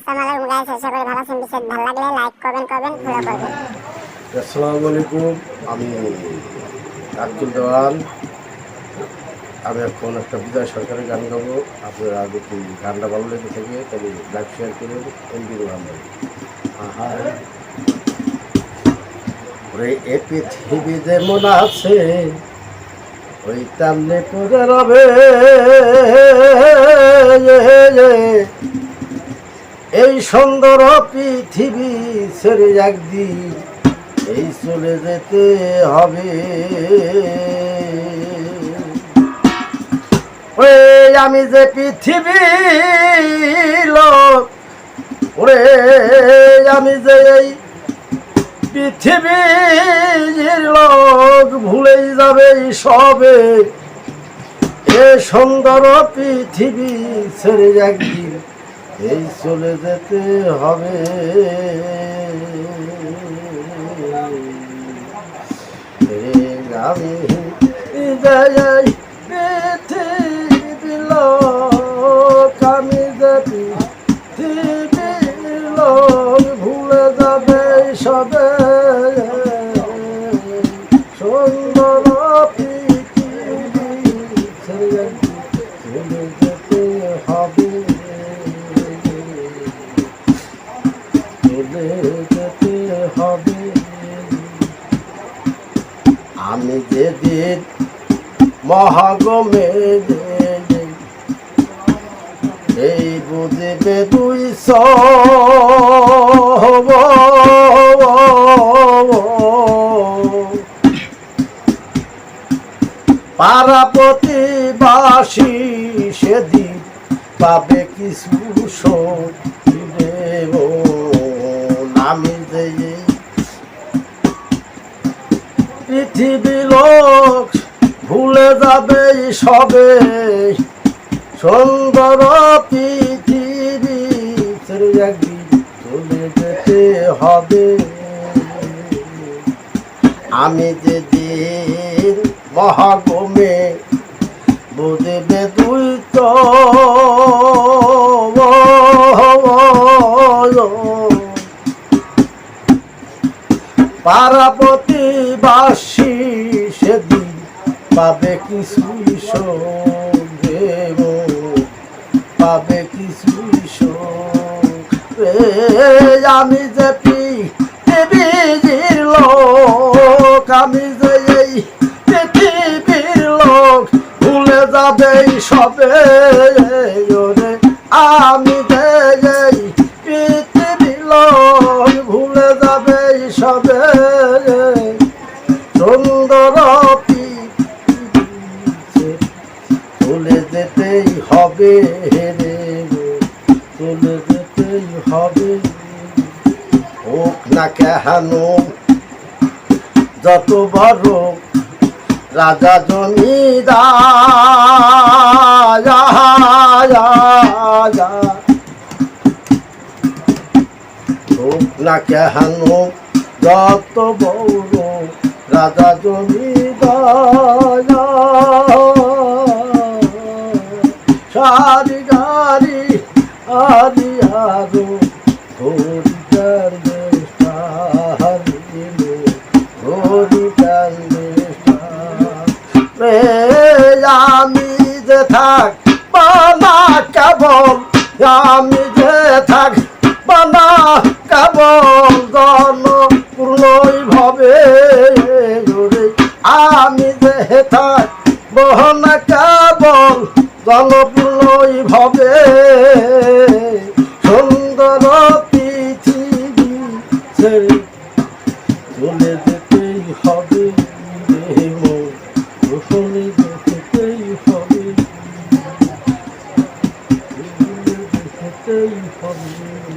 আসসালামু আলাইকুম গাইস, আশা করি ভালো আছেন। বিশেষ ভালো লাগলে লাইক করবেন, ফলো করবেন। আসসালামু আলাইকুম। আমি আব্দুল দেওয়ান। আমি এখন একটা বিজয় সরকারের গান গাবো। আপনারা যদি গানটা ভালো লেগে থাকে তাহলে লাইক শেয়ার করুন। এমবি রহমান। ওরে এ পৃথিবী যেমন আছে ওই তেমনি পড়ে রবে, এই সুন্দর পৃথিবী ছেড়ে একদিন এই চলে যেতে হবে। ওরে আমি যে পৃথিবী লোক, ওরে আমি যে এই পৃথিবীর লোক, ভুলেই যাবে সবে এ সুন্দর পৃথিবী ছেড়ে একদিন এই চলে যেতে হবে। আমি যাই পৃথিবীর লোক, আমি যে পৃথিবীর লোক, ভুলে যাবে সবে সুন্দর পৃথিবী ছেড়ে চলে যেতে হবে, চলে যেতে হবে। আমি যেদিন মহাগমে এই বুঝিবে দুই পাড়া প্রতিবাসী সেদিন পাবে কিছু দেব। আমি যে পৃথিবী লোক, ভুলে যাবে সবে সুন্দর পৃথিবী ছেড়ে একদিন চলে যেতে হবে। আমি যেদিন মহাগমে বুঝবে তুই তো পাড়া প্রতিবাসী সেদিন পাবে কিছু দেব, পাবে কিছু। আমি যে পৃথিবীর লোক, আমি যে এই পৃথিবীর লোক, ভুলে যাবে সবে ওরে আমি যে এই পৃথিবীর লোক, ভুলে যাবে সবে সুন্দর চলে যেতেই হবে রে, চলে যেতেই হবে। হোক না কেন যত বড় রাজা জমিদার, হোক না কেন যত বড় রাজা জমিদার, সারি গারি আরি আরো হরিদার হরিদার। আমি যে থাক বানা কেবল, আমি যে থাক বানা কেবল জনপূর্ণই ভাবে, আমি যে থাক বহনা কেবল জনপূর্ণই ভাবে সুন্দর পৃথিবী ছেড়ে চলে যেতেই হবে, চলে যেতেই হবে, চলে যেতেই হবে।